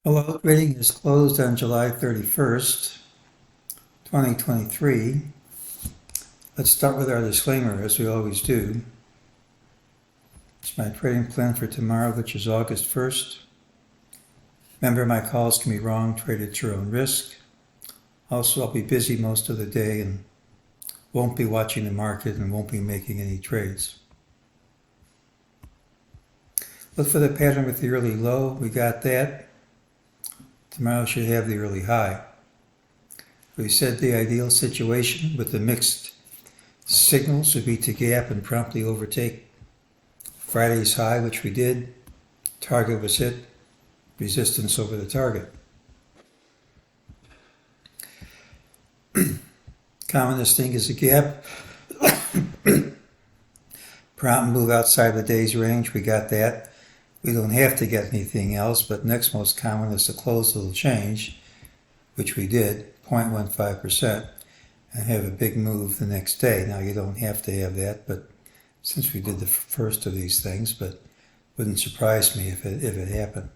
Hello, trading is closed on July 31st, 2023. Let's start with our disclaimer, as we always do. It's my trading plan for tomorrow, which is August 1st. Remember, my calls can be wrong, trade at your own risk. Also, I'll be busy most of the day and won't be watching the market and won't be making any trades. Look for the pattern with the early low. We got that. Tomorrow should have the early high. We said the ideal situation with the mixed signals would be to gap and promptly overtake Friday's high, which we did. Target was hit, resistance over the target. Commonest thing is a gap. Prompt move outside the day's range, we got that. We don't have to get anything else, but next most common is to close little change, which we did, 0.15%, and have a big move the next day. Now you don't have to have that, but since we did the first of these things, but wouldn't surprise me if it happened.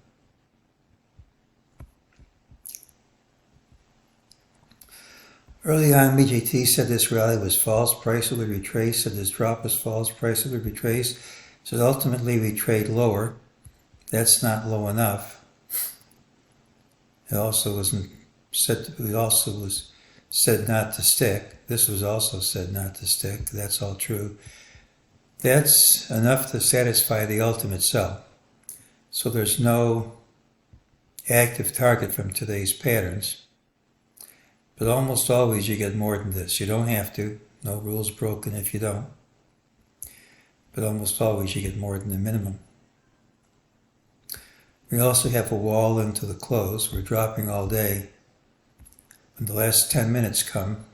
Early on, MEJT said this rally was false, price would retrace, said this drop was false, price would retrace, so ultimately we trade lower. That's not low enough. It also was said not to stick. This was also said not to stick. That's all true. That's enough to satisfy the ultimate sell. So there's no active target from today's patterns. But almost always you get more than this. You don't have to. No rules broken if you don't. But almost always you get more than the minimum. We also have a wall into the close. We're dropping all day. When the last 10 minutes come,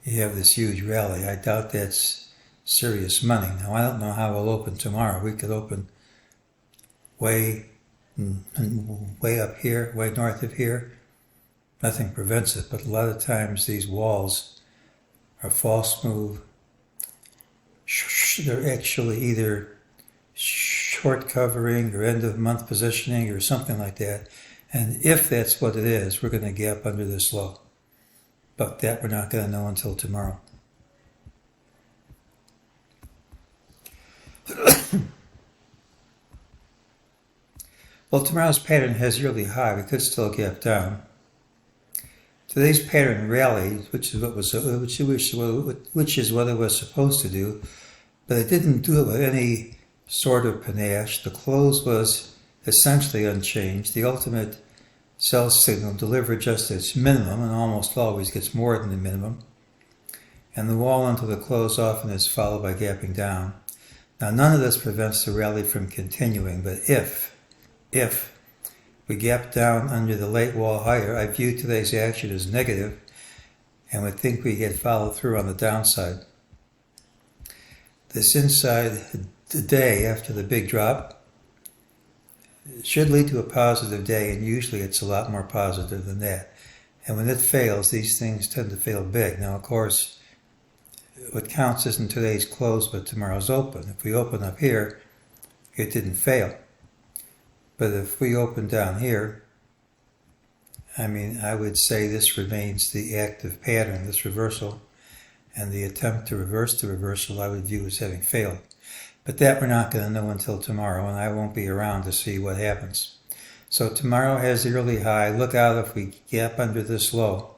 you have this huge rally. I doubt that's serious money. Now, I don't know how we'll open tomorrow. We could open way up here, way north of here. Nothing prevents it, but a lot of times these walls are false move. They're actually either short covering or end of month positioning or something like that. And if that's what it is, we're going to gap under this low. But that we're not going to know until tomorrow. Well, tomorrow's pattern has yearly high. We could still gap down. Today's pattern rallied, which is what it was supposed to do, but it didn't do it with any sort of panache. The close was essentially unchanged. The ultimate sell signal delivered just its minimum and almost always gets more than the minimum. And the wall into the close often is followed by gapping down. Now, none of this prevents the rally from continuing, but if we gap down under the late wall higher, I view today's action as negative and would think we get followed through on the downside. This inside the day after the big drop should lead to a positive day, and usually it's a lot more positive than that. And when it fails, these things tend to fail big. Now, of course, what counts isn't today's close, but tomorrow's open. If we open up here, it didn't fail. But if we open down here, I would say this remains the active pattern, this reversal, and the attempt to reverse the reversal I would view as having failed. But that we're not going to know until tomorrow, and I won't be around to see what happens. So tomorrow has the early high. Look out if we gap under this low,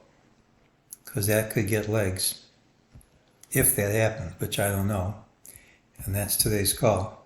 because that could get legs, if that happens, which I don't know. And that's today's call.